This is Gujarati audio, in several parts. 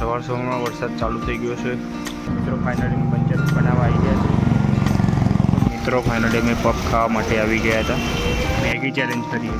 સવારમાં વરસાદ ચાલુ થઈ ગયો છે મિત્રો. ફાઇનલી પંચર બનાવવા આવી ગયા છે મિત્રો. ફાઇનલી અમે પફ ખાવા માટે આવી ગયા હતા. મેગી ચેલેન્જ કરીએ.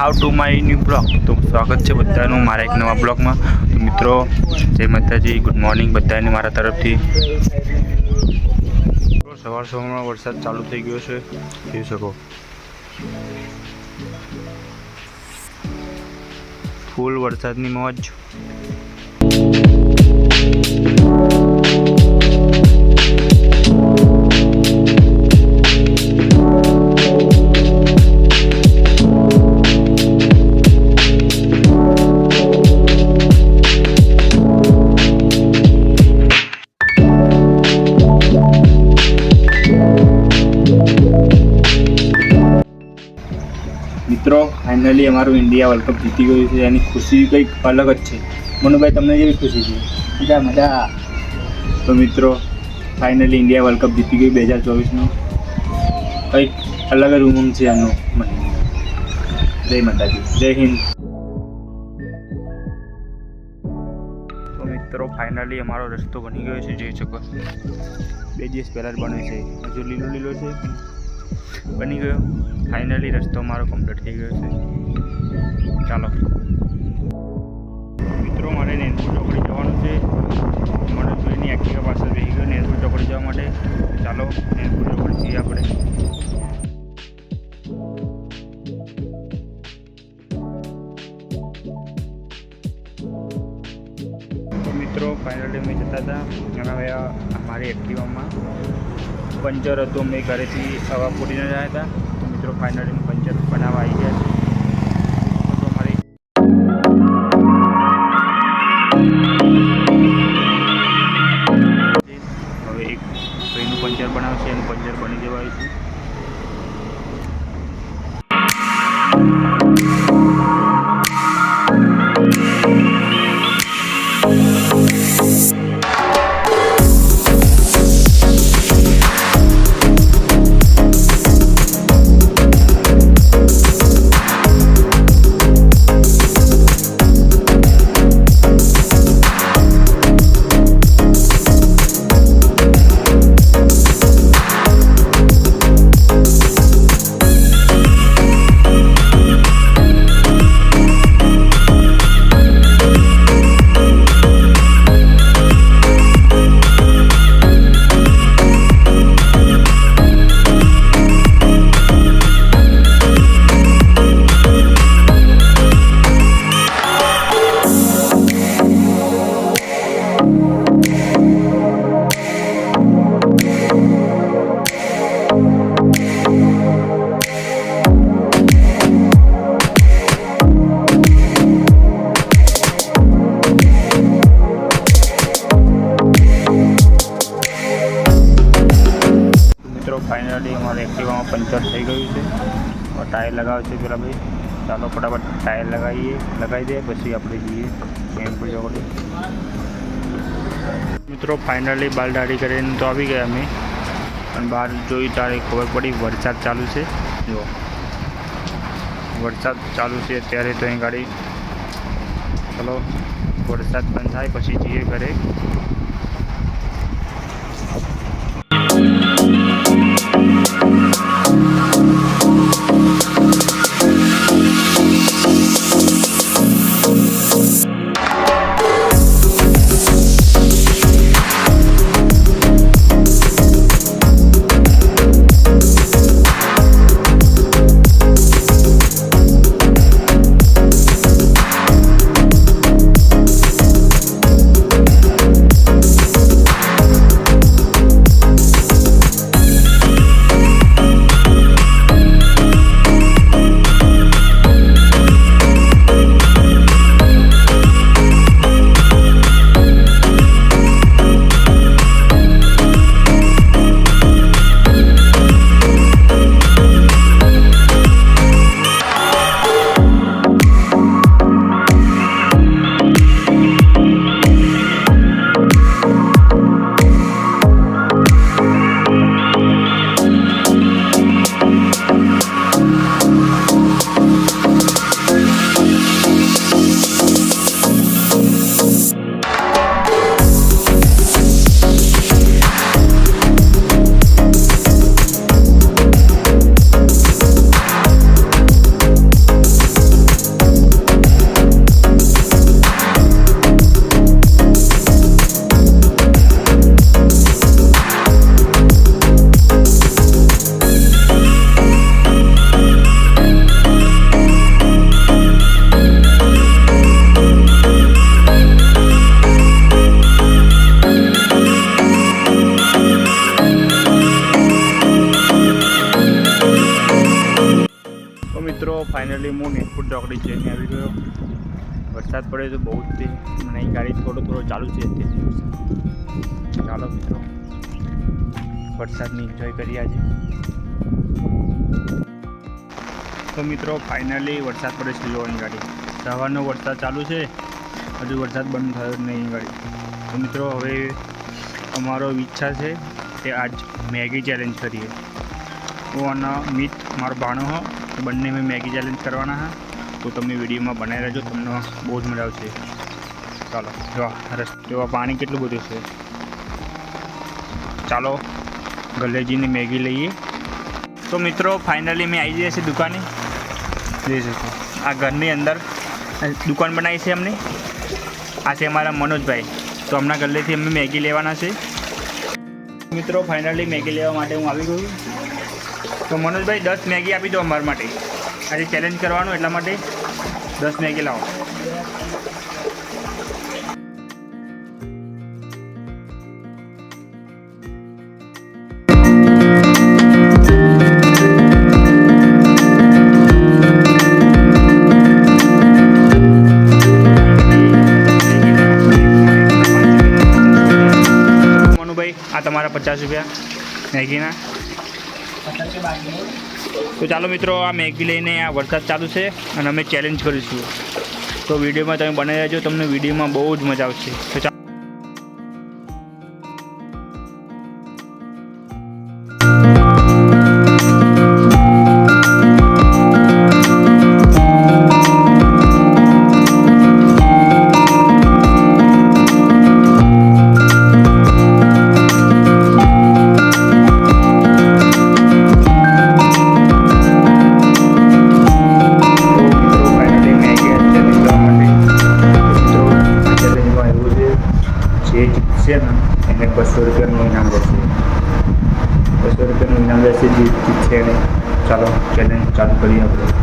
How to my new blog. તો સ્વાગત છે બધાનું મારા એક નવા બ્લોગમાં. તો મિત્રો જય માતાજી, ગુડ મોર્નિંગ બધાને મારા તરફથી. સવારમાં વરસાદ ચાલુ થઈ ગયો છે, જોઈ શકો. ફૂલ વરસાદની મોજ. મિત્રો ફાઇનલી અમારું ઇન્ડિયા વર્લ્ડ કપ જીતી ગયું છે. એની ખુશી કંઈક અલગ જ છે. મનુભાઈ, તમને જેવી ખુશી છે? મજા મજા. તો મિત્રો ફાઇનલી ઇન્ડિયા વર્લ્ડ કપ જીતી ગયું 2024નું. કંઈક અલગ જ ઉમંગ છે એમનો મને. જય માતાજી, જય હિન્દ. તો મિત્રો ફાઇનલી અમારો રસ્તો બની ગયો છે, જોઈ શકો. 2 દિવસ પહેલાં જ બન્યો છે. હજુ લીલો લીલો છે, બની ગયો. ફાઇનલી રસ્તો મારો કમ્પ્લીટ થઈ ગયો છે. ચાલો મિત્રો, મારે નેનપુર ચોકડી જવાનું છે. મને જોઈને એક્ટિવા પાસે બેસી ગયો નેનપુર ચોકડી જવા માટે. ચાલો નેનપુર ચોકડી જઈએ આપણે. તો મિત્રો ફાઇનલી અમે જતા હતા અને હવે અમારી એક્ટિવામાં પંચર હતું. અમે ઘરેથી હવા ફૂટીને રહ્યા હતા. તો મિત્રો ફાઇનલી પંચર બનાવવા આવી ગયા છે. તો અમારી હવે એક ભાઈનું પંચર બનાવશે, એનું પંચર બની જવાયું છે. ફાઇનલી અમારે એક્ટિવામાં પંચર થઈ ગયું છે. ટાયર લગાવે છે પેલા ભાઈ. ચાલો ફટાફટ ટાયર લગાવી દઈએ, પછી આપણે જઈએ નેનપુર ચોકડી. મિત્રો ફાઇનલી બાલ દાઢી કરીને તો આવી ગયા અમે. અને બહાર જોઈ ત્યારે ખબર પડી વરસાદ ચાલુ છે. જુઓ વરસાદ ચાલુ છે અત્યારે. તો અહીં ગાડી ચલો વરસાદ બંધ થાય પછી જઈએ ઘરે. ફાઇનલી હું નેતપુર ચોકડી જઈને આવી ગયો. વરસાદ પડે તો બહુ જ તે અને અહીં ગાડી થોડો ચાલુ છે અત્યારે. ચાલો મિત્રો વરસાદની એન્જોય કરીએ આજે. તો મિત્રો ફાઇનલી વરસાદ પડે છે. જો અહીં ગાડી સવારનો વરસાદ ચાલુ છે, હજુ વરસાદ બંધ થયો જ નહીં ગાડી. તો મિત્રો હવે અમારો ઈચ્છા છે કે આજ મેગી ચેલેન્જ કરીએ. હું અને મિત મારો ભાણો હો તો બંને મેં મેગી ચેલેન્જ કરવાના હા. તો તમે વિડીયોમાં બનાવી રહેજો, તમને બહુ જ મજા આવશે. ચાલો જો રસ્તે પાણી કેટલું બધું છે. ચાલો ગલેજીની મેગી લઈએ. તો મિત્રો ફાઇનલી મેં આવી જઈએ છીએ દુકાને. જોઈ શકો આ ઘરની અંદર દુકાન બનાવી છે અમને. આ છે અમારા મનોજભાઈ. તો હમણાં ગલ્લેથી અમે મેગી લેવાના છે. મિત્રો ફાઇનલી મેગી લેવા માટે હું આવી ગયો. તો મનોજભાઈ 10 મેગી આપી દો અમારા માટે. આજે ચેલેન્જ કરવાનું એટલા માટે 10 મેગી લાવો. મનુભાઈ આ તમારા 50 રૂપિયા મેગીના. તો ચાલો મિત્રો આ મેગી લઈને આ વરસાદ ચાલુ છે અને અમે ચેલેન્જ કરીશું. તો વિડીયોમાં તમે બનાવી રહેજો, તમને વિડીયોમાં બહુ જ મજા આવશે. તો જે જીતશે ને એને 200 રૂપિયાનું ઇનામ રહેશે. 200 રૂપિયાનું ઇનામ રહેશે જે જીતશે એને. ચાલો ચેલેન્જ ચાલુ કરીએ આપણે.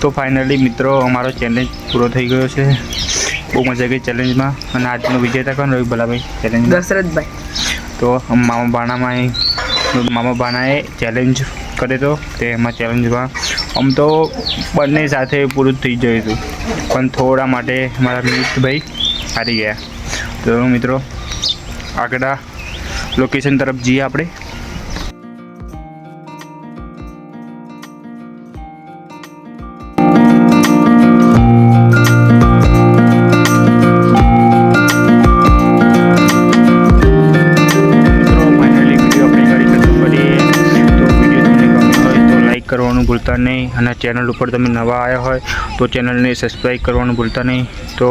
તો ફાઇનલી મિત્રો અમારો ચેલેન્જ પૂરો થઈ ગયો છે. બહુ મજા ગઈ ચેલેન્જમાં. અને આજનો વિજેતા કોણ રહ્યું ભલાભાઈ ચેલેન્જ? દશરથભાઈ. તો મામા બાણાએ ચેલેન્જ કર્યો હતો. તેમાં ચેલેન્જમાં આમ તો બંને સાથે પૂરું થઈ ગયું હતું, પણ થોડા માટે મારા મિતભાઈ હારી ગયા. તો મિત્રો આગળ લોકેશન તરફ જઈએ આપણે. કરવાનું ભૂલતા નહીં, અને ચેનલ ઉપર તમે નવા આવ્યા હોય તો ચેનલને સબસ્ક્રાઈબ કરવાનું ભૂલતા નહીં. તો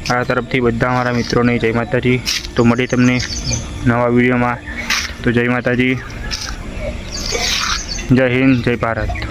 મારા તરફથી બધા મારા મિત્રોને જય માતાજી. તો મળીએ તમને નવા વિડીયોમાં. તો જય માતાજી, જય હિન્દ, જય ભારત.